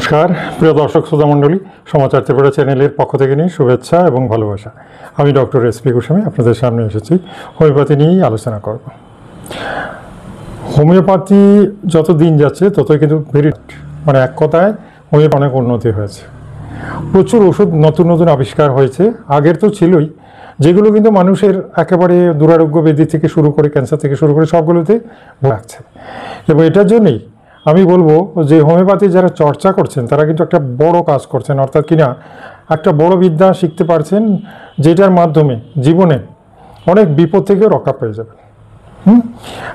নমস্কার প্রিয় দর্শক শ্রোতা মণ্ডলী, সমাচার ত্রিপুরা চ্যানেলের পক্ষ থেকে নিয়ে শুভেচ্ছা এবং ভালোবাসা। আমি ডক্টর এসপি গোস্বামী আপনাদের সামনে এসেছি হোমিওপ্যাথি নিয়েই আলোচনা করব। হোমিওপ্যাথি যত দিন যাচ্ছে ততই কিন্তু এক কথায় হোমিওপ্যাথি অনেক উন্নতি হয়েছে। প্রচুর ওষুধ নতুন নতুন আবিষ্কার হয়েছে, আগের তো ছিলই, যেগুলো কিন্তু মানুষের একেবারে দুরারোগ্য ব্যাধি থেকে শুরু করে ক্যান্সার থেকে শুরু করে সবগুলোতে লাগছে। এবং এটার জন্যই আমি বলবো যে হোমিওপ্যাথি যারা চর্চা করছেন তারা কিন্তু একটা বড় কাজ করছেন, অর্থাৎ কিনা একটা বড় বিদ্যা শিখতে পারছেন, যেটার মাধ্যমে জীবনে অনেক বিপদ থেকে রক্ষা পেয়ে যাবেন।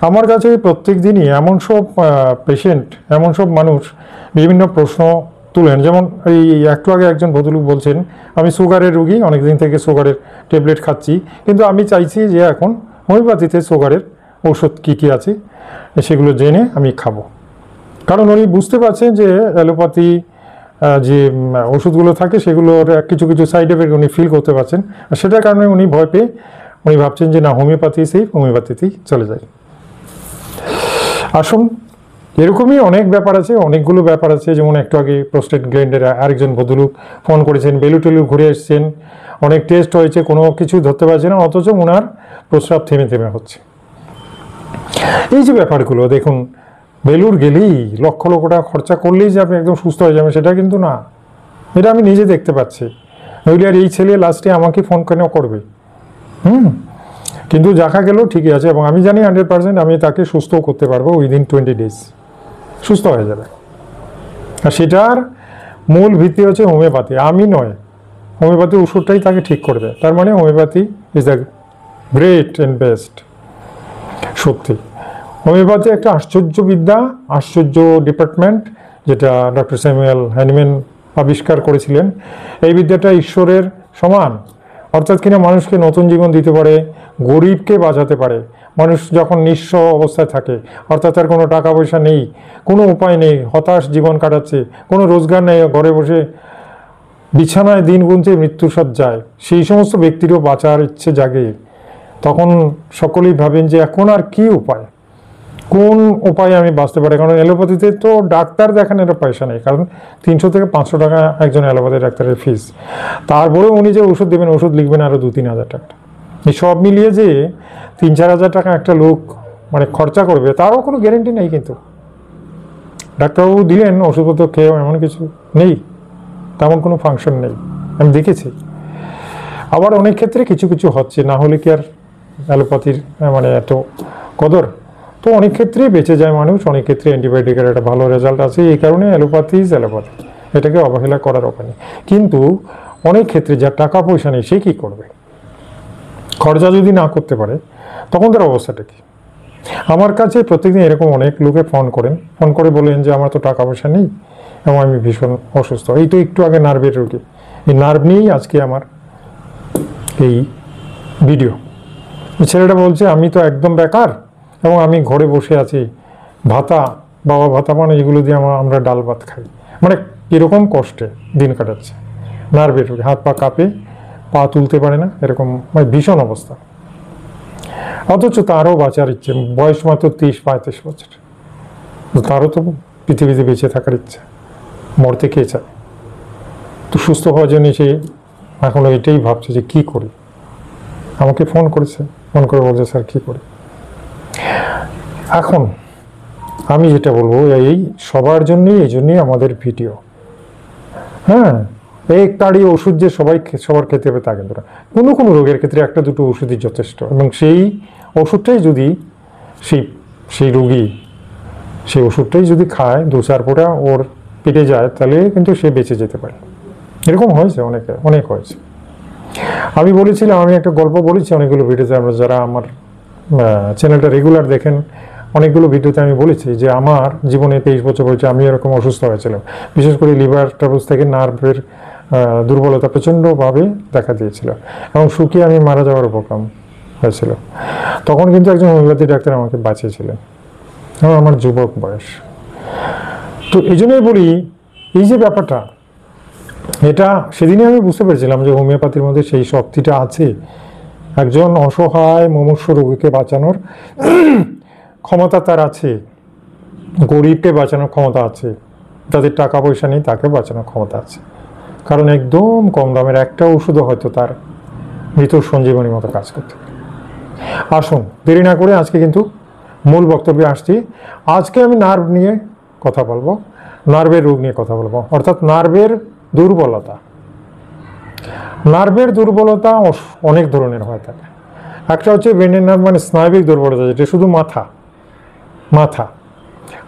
আমার কাছে প্রত্যেক দিনই এমন সব পেশেন্ট, এমন সব মানুষ বিভিন্ন প্রশ্ন তুলেন। যেমন এই একটু আগে একজন ভদ্রলোক বলছেন, আমি সুগারের রুগী, অনেকদিন থেকে সুগারের ট্যাবলেট খাচ্ছি, কিন্তু আমি চাইছি যে এখন হোমিওপ্যাথিতে সুগারের ওষুধ কী কী আছে সেগুলো জেনে আমি খাবো। কারণ উনি বুঝতে পারছেন যে অ্যালোপ্যাথি যে ওষুধগুলো থাকে সেগুলোর কিছু কিছু সাইড এফেক্ট উনি ফিল করতে পারছেন, আর সেটার কারণে উনি ভয় পেয়ে উনি ভাবছেন যে না, হোমিওপ্যাথি সেই হোমিওপ্যাথিতেই চলে যায়। আসুন, এরকমই অনেক ব্যাপার আছে, অনেকগুলো ব্যাপার আছে। যেমন একটু আগে প্রোস্টেট গ্ল্যান্ডের আরেকজন ভদ্রলোক ফোন করেছেন, বেলু টেলু ঘুরে এসছেন, অনেক টেস্ট হয়েছে, কোনো কিছু ধরতে পারছে না, অথচ ওনার প্রস্রাব থেমে থেমে হচ্ছে। এই যে ব্যাপারগুলো দেখুন, বেলুর গেলেই লক্ষ লক্ষ টাকা খরচা করলেই যে আপনি একদম সুস্থ হয়ে যাবেন সেটা কিন্তু না, এটা আমি নিজে দেখতে পাচ্ছি। নইলে আর এই ছেলে লাস্টে আমাকে ফোন কেন করবে? কিন্তু দেখা গেল ঠিকই আছে, এবং আমি জানি 100% আমি তাকে সুস্থও করতে পারবো, উইদিন 20 days সুস্থ হয়ে যাবে। আর সেটার মূল ভিত্তি হচ্ছে হোমিওপ্যাথি, আমি নয়। হোমিওপ্যাথি ওষুধটাই তাকে ঠিক করবে, তার মানে homeopathy is the great and best. সত্যি হোমিওপ্যাথি একটা আশ্চর্য বিদ্যা, আশ্চর্য ডিপার্টমেন্ট, যেটা ডক্টর স্যামুয়েল হ্যানিম্যান আবিষ্কার করেছিলেন। এই বিদ্যাটা ঈশ্বরের সমান, অর্থাৎ কিনা মানুষকে নতুন জীবন দিতে পারে, গরিবকে বাঁচাতে পারে। মানুষ যখন নিঃস্ব অবস্থায় থাকে, অর্থাৎ তার কোনো টাকা পয়সা নেই, কোনো উপায় নেই, হতাশ জীবন কাটাচ্ছে, কোনো রোজগার নেই, ঘরে বসে বিছানায় দিন গুনছে মৃত্যুসজ্জায়, সেই সমস্ত ব্যক্তিরও বাঁচার ইচ্ছে জাগে। তখন সকলেই ভাবেন যে এখন আর কি উপায়, কোন উপায়ে আমি বাঁচতে পারি। কারণ অ্যালোপ্যাথিতে তো ডাক্তার দেখানোর পয়সা নেই, কারণ 300 থেকে 500 টাকা একজন অ্যালোপ্যাথি ডাক্তারের ফিস। তারপরেও উনি যে ওষুধ দেবেন, ওষুধ লিখবেন আরও 2-3 হাজার টাকা। এই সব মিলিয়ে যে 3-4 হাজার টাকা একটা লোক খরচা করবে, তারও কোনো গ্যারেন্টি নেই। কিন্তু ডাক্তারবাবু দিলেন, ওষুধপত্র খেয়েও এমন কিছু নেই, তেমন কোনো ফাংশন নেই, আমি দেখেছি। আবার অনেক ক্ষেত্রে কিছু কিছু হচ্ছে, না হলে কি আর অ্যালোপ্যাথির এত কদর? তো অনেক ক্ষেত্রেই বেঁচে যায় মানুষ, অনেক ক্ষেত্রে অ্যান্টিবায়োটিকের একটা ভালো রেজাল্ট আছে। এই কারণে অ্যালোপ্যাথি ইজ অ্যালোপ্যাথি, এটাকে অবহেলা করার উপায় নেই। কিন্তু অনেক ক্ষেত্রে যার টাকা পয়সা নেই সে কী করবে? খরচা যদি না করতে পারে তখন তার অবস্থাটা কি? আমার কাছে প্রত্যেকদিন এরকম অনেক লোকে ফোন করে বলেন যে আমার তো টাকা পয়সা নেই এবং আমি ভীষণ অসুস্থ। এই তো একটু আগে নার্ভের রোগী, এই নার্ভ নিয়েই আজকে আমার এই ভিডিও। ছেলেটা বলছে আমি তো একদম বেকার এবং আমি ঘরে বসে আছি, ভাতা, বাবা ভাতা এগুলো দিয়ে আমরা ডাল ভাত খাই, এরকম কষ্টে দিন কাটাচ্ছে। নার্ভের রোগী, হাত পা কাঁপে, পা তুলতে পারে না, এরকম ভীষণ অবস্থা। অথচ তারও বাঁচার ইচ্ছে, বয়স মাত্র 30-35 বছর, তারও তো পৃথিবীতে বেঁচে থাকার ইচ্ছে, মরতে কে চায়? তো সুস্থ হওয়ার জন্য সে এখন এটাই ভাবছে যে কী করি। আমাকে ফোন করে বলছে স্যার কী করি। এখন আমি যেটা বলবো, এই সবার জন্যই, এই জন্যই আমাদের ভিডিও। এক তাড়ি ওষুধ যে সবার খেতে হবে তা কিন্তু না। কোনো রোগের ক্ষেত্রে 1-2 ওষুধই যথেষ্ট, এবং সেই ওষুধটাই যদি সেই রোগী সেই ওষুধটাই যদি খায়, 2-4 ফোঁটা ওর পেটে যায়, তাহলে কিন্তু সে বেঁচে যেতে পারে। এরকম হয়েছে, অনেক হয়েছে। আমি বলেছিলাম, আমি একটা গল্প বলেছি অনেকগুলো ভিডিওতে, আমরা যারা আমার চ্যানেলটা রেগুলার দেখেন, অনেকগুলো ভিডিওতে আমি বলেছি যে আমার জীবনে 23 বছর বয়সে আমি এরকম অসুস্থ হয়েছিলাম। বিশেষ করে লিভার ট্রাবলস থেকে নার্ভের দুর্বলতা প্রচণ্ডভাবে দেখা দিয়েছিল এবং শুকিয়ে আমি মারা যাওয়ার উপক্রম হয়েছিল। তখন কিন্তু একজন হোমিওপ্যাথি ডাক্তার আমাকে বাঁচিয়েছিলেন, এবং আমার যুবক বয়স। তো এই জন্যই বলি, এই যে ব্যাপারটা, এটা সেদিনই আমি বুঝতে পেরেছিলাম যে হোমিওপ্যাথির মধ্যে সেই শক্তিটা আছে। একজন অসহায় মুমূর্ষু রোগীকে বাঁচানোর ক্ষমতা তার আছে, গরিবকে বাঁচানোর ক্ষমতা আছে। যাদের টাকা পয়সা নেই তাকে বাঁচানোর ক্ষমতা আছে, কারণ একদম কম দামের একটা ওষুধও হয়তো তার মৃত্যুর সঞ্জীবনীর মতো কাজ করতে পারে। আসুন দেরি না করে আজকে কিন্তু মূল বক্তব্যে আসছি। আজকে আমি নার্ভ নিয়ে কথা বলবো, নার্ভের রোগ নিয়ে কথা বলবো, অর্থাৎ নার্ভের দুর্বলতা। নার্ভের দুর্বলতা অনেক ধরনের হয়ে থাকে। একটা হচ্ছে ব্রেনের নার্ভ মানে স্নায়বিক দুর্বলতা, যেটা শুধু মাথা,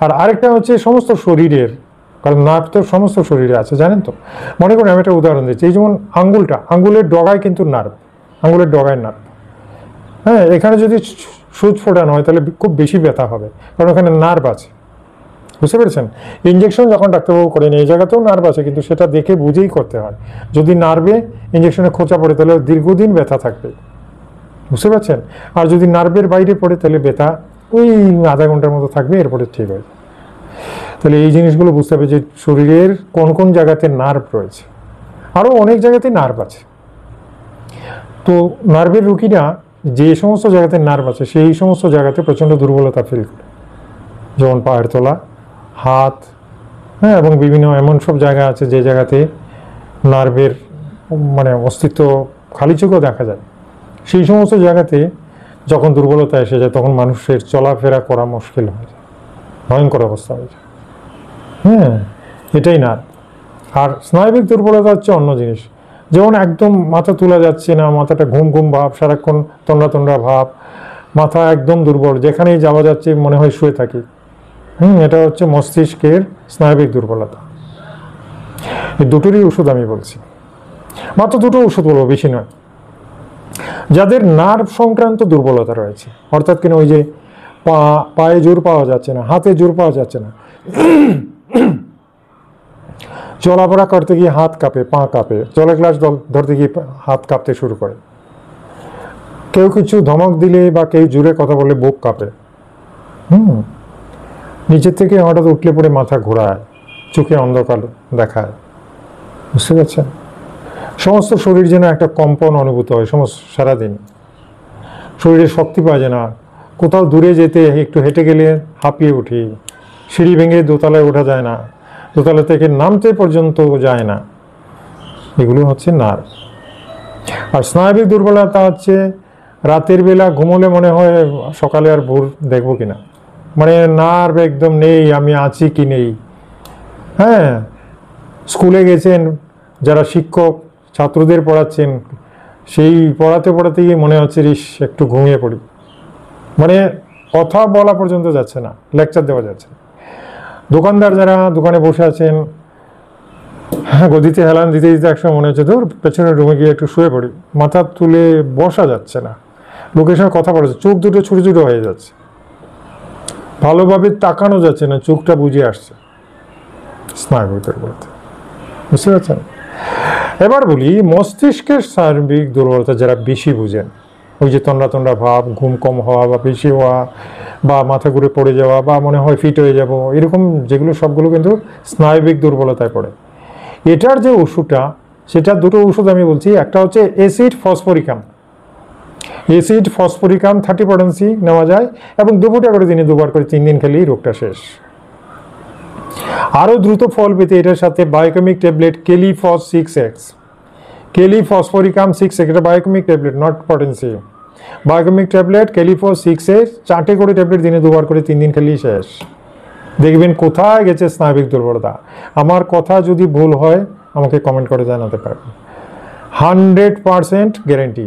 আর আরেকটা হচ্ছে সমস্ত শরীরের, কারণ নার্ভ তো সমস্ত শরীরে আছে, জানেন তো। মনে করুন আমি একটা উদাহরণ দিচ্ছি, এই যেমন আঙ্গুলের ডগায় কিন্তু নার্ভ, আঙ্গুলের ডগায় নার্ভ। হ্যাঁ, এখানে যদি সুচ ফোটানো হয় তাহলে খুব বেশি ব্যথা হবে, কারণ ওখানে নার্ভ আছে, বুঝতে পেরেছেন। ইঞ্জেকশন যখন ডাক্তারবাবু করেন এই জায়গাতেও নার্ভ আছে, কিন্তু সেটা দেখে বুঝেই করতে হয়। যদি নার্ভে ইঞ্জেকশনে খোঁচা পড়ে তাহলে দীর্ঘদিন ব্যথা থাকবে, বুঝতে পারছেন। আর যদি নার্ভের বাইরে পড়ে তাহলে ব্যথা ওই আধা ঘন্টার মতো থাকবে, এরপরে ঠিক হয়ে যাবে। তাহলে এই জিনিসগুলো বুঝতে হবে যে শরীরের কোন কোন জায়গাতে নার্ভ রয়েছে, আরও অনেক জায়গাতে নার্ভ আছে। তো নার্ভের রুগীরা যে সমস্ত জায়গাতে নার্ভ আছে সেই সমস্ত জায়গাতে প্রচণ্ড দুর্বলতা ফিল করে, যেমন পায়ের তলা, হাত, হ্যাঁ, এবং বিভিন্ন এমন সব জায়গা আছে যে জায়গাতে নার্ভের মানে অস্তিত্ব খালি চোখেও দেখা যায়। সেই সমস্ত জায়গাতে যখন দুর্বলতা এসে যায় তখন মানুষের চলাফেরা করা মুশকিল হয়ে যায়, ভয়ঙ্কর অবস্থা হয়ে যায়। হ্যাঁ, এটাই নার্ভ। আর স্নায়বিক দুর্বলতা হচ্ছে অন্য জিনিস, যেমন একদম মাথা তোলা যাচ্ছে না, মাথাটা ঘুম ঘুম ভাব, সারাক্ষণ তন্ডা তন্ডা ভাব, মাথা একদম দুর্বল, যেখানেই যাওয়া যাচ্ছে মনে হয় শুয়ে থাকি। এটা হচ্ছে মস্তিষ্কের স্নায়বিক দুর্বলতা। এই দুটোরই ওষুধ আমি বলছি, মাত্র দুটো ওষুধ বলবো, বেশি নয়। যাদের নার্ভ সংক্রান্ত দুর্বলতা রয়েছে, অর্থাৎ কিনা ওই যে পায়ে জোর পাওয়া যাচ্ছে না, হাতে জোর পাওয়া যাচ্ছে না, চলাফেরা করতে গিয়ে হাত কাঁপে, পা কাঁপে, জলের গ্লাস ধরতে গিয়ে হাত কাঁপতে শুরু করে, কেউ কিছু ধমক দিলে বা কেউ জোরে কথা বললে বুক কাঁপে, নিচের থেকে হঠাৎ উঠলে পড়ে মাথা ঘোরায়, চোখে অন্ধকার দেখায়, বুঝতে পারছেন। সমস্ত শরীর যেন একটা কম্পন অনুভূত হয় সারাদিন, শরীরে শক্তি পাওয়া যায় না, কোথাও দূরে যেতে একটু হেঁটে গেলে হাঁপিয়ে উঠি, সিঁড়ি ভেঙে দোতলায় ওঠা যায় না, দোতলা থেকে নামতে পর্যন্ত যায় না, এগুলো হচ্ছে নার্ভ। আর স্নায়বিক দুর্বলতা হচ্ছে রাতের বেলা ঘুমোলে মনে হয় সকালে আর ভোর দেখবো কিনা, মানে নার্ভ একদম নেই, আমি আছি কি নেই। হ্যাঁ, স্কুলে গেছেন, যারা শিক্ষক ছাত্রদের পড়াচ্ছেন, সেই পড়াতে পড়াতেই মনে হচ্ছে একটু ঘুমিয়ে পড়ি, মানে কথা বলা পর্যন্ত যাচ্ছে না, লেকচার দেওয়া যাচ্ছে না। দোকানদার যারা দোকানে বসে আছেন, হ্যাঁ, গদিতে হেলান দিতে দিতে একসময় মনে হচ্ছে ধর পেছনের রুমে গিয়ে একটু শুয়ে পড়ি, মাথা তুলে বসা যাচ্ছে না, লোকের সঙ্গে কথা বলা যাচ্ছে, চোখ দুটো ছোটো ছোটো হয়ে যাচ্ছে, ভালোভাবে তাকানো যাচ্ছে না, চোখটা বুঝে আসছে, স্নায়বিক দুর্বলতা, বুঝতে পারছেন। এবার বলি মস্তিষ্কের স্নায়বিক দুর্বলতা যারা বেশি বুঝেন, ওই যে তন্ডা তন্ডা ভাব, ঘুম কম হওয়া বা বেশি হওয়া, বা মাথা ঘুরে পড়ে যাওয়া, বা মনে হয় ফিট হয়ে যাব, এরকম যেগুলো সবগুলো কিন্তু স্নায়বিক দুর্বলতায় পড়ে। এটার যে ওষুধটা, সেটা দুটো ওষুধ আমি বলছি। একটা হচ্ছে অ্যাসিড ফসফরিকাম, 30 পটেন্সি নেওয়া যায়, এবং 2 ফুটা করে দিনে 2 বার করে 3 দিন খেলেই রোগটা শেষ। আরও দ্রুত ফল পেতে এটার সাথে biochemic tablet kali phos 6x, kali phosphoricum 6x, এটা biochemic tablet, not potency. Biochemic tablet kali phos 6x 4টে করে ট্যাবলেট দিনে 2 বার করে 3 দিন খেলেই শেষ। দেখবেন কোথায় গেছে স্নায়বিক দুর্বলতা। আমার কথা যদি ভুল হয় আমাকে কমেন্ট করে জানাতে পারবেন। 100% গ্যারেন্টি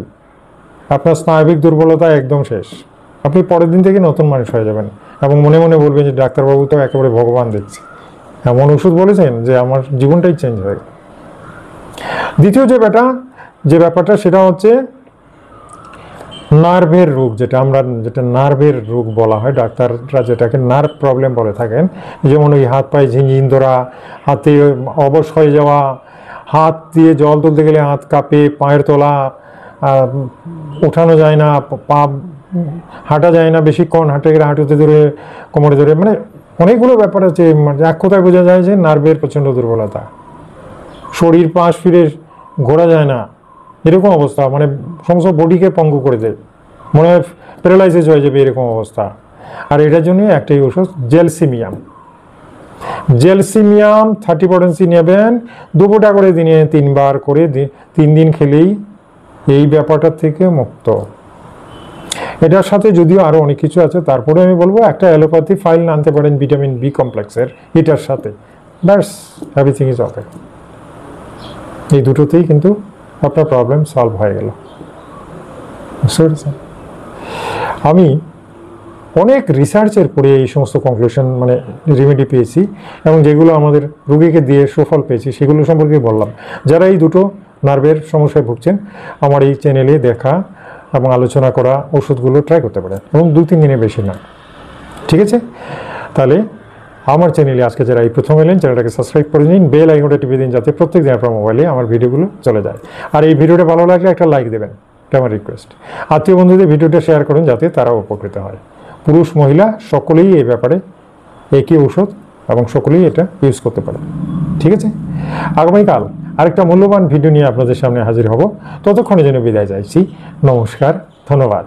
আপনার স্নায়বিক দুর্বলতা একদম শেষ। আপনি পরের দিন থেকে নতুন মানুষ হয়ে যাবেন, এবং মনে মনে বলবেন যে ডাক্তারবাবু তো একেবারে ভগবান দেখছে, এমন ওষুধ বলেছেন যে আমার জীবনটাই চেঞ্জ হয়ে গেল। দ্বিতীয় যে ব্যাপারটা সেটা হচ্ছে নার্ভের রোগ, যেটা নার্ভের রোগ বলা হয়, ডাক্তাররা যেটাকে নার্ভ প্রবলেম বলে থাকেন। যেমন ওই হাত পায়ে ঝিনঝিন ধরা, হাতে অবশ হয়ে যাওয়া, হাত দিয়ে জল তুলতে গেলে হাত কাঁপে, পায়ের তলা ওঠানো যায় না, পা হাঁটা যায় না, বেশিক্ষণ হাঁটে গেলে হাঁটুতে ধরে, কোমরে ধরে, মানে অনেকগুলো ব্যাপার আছে। এক কথায় বোঝা যায় যে নার্ভের প্রচণ্ড দুর্বলতা। শরীর পাশ ফিরে ঘোরা যায় না, এরকম অবস্থা, মানে সমস্ত বডিকে পঙ্গু করে দেয়, মনে হয় প্যারালাইসিস হয়ে যাবে, এরকম অবস্থা। আর এটার জন্য একটাই ওষুধ, জেলসিমিয়াম। জেলসিমিয়াম 30 পটেন্সি নেবেন, 2 ফোঁটা করে দিনে 3 বার করে 3 দিন খেলেই এই ব্যাপারটা থেকে মুক্ত। এটার সাথে যদিও আরও অনেক কিছু আছে, তারপরে আমি বলবো একটা অ্যালোপ্যাথি ফাইল আনতে পারেন ভিটামিন বি কমপ্লেক্সের, এটার সাথে, ব্যাস এভরিথিং ইজ ওকে। এই দুটোতেই কিন্তু আপনার প্রবলেম সলভ হয়ে গেল। বুঝতে পেরেছেন? আমি অনেক রিসার্চের পরে এই সমস্ত কনক্লুশন মানে রেমেডি পেয়েছি, এবং যেগুলো আমাদের রোগীকে দিয়ে সুফল পেয়েছি সেগুলো সম্পর্কে বললাম। যারা এই দুটো নার্ভের সমস্যায় ভুগছেন, আমার এই চ্যানেলে দেখা এবং আলোচনা করা ওষুধগুলো ট্রাই করতে পারেন, এবং 2-3 দিনে বেশি না। ঠিক আছে? তাহলে আমার চ্যানেলে আজকে যারা এই প্রথম এলেন, চ্যানেলটাকে সাবস্ক্রাইব করে নিন, বেল আইকনটা টিপে দিন, যাতে প্রত্যেক দিন আপনার মোবাইলে আমার ভিডিওগুলো চলে যায়। আর এই ভিডিওটা ভালো লাগলে একটা লাইক দেবেন, এটা আমার রিকোয়েস্ট। আত্মীয় বন্ধুদের ভিডিওটা শেয়ার করুন, যাতে তারাও উপকৃত হয়। পুরুষ মহিলা সকলেই এই ব্যাপারে একই ঔষধ, এবং সকলেই এটা ইউজ করতে পারে। ঠিক আছে? আগামীকাল আরেকটা মূল্যবান ভিডিও নিয়ে আপনাদের সামনে হাজির হব। ততক্ষণের জন্য বিদায় চাইছি। নমস্কার, ধন্যবাদ।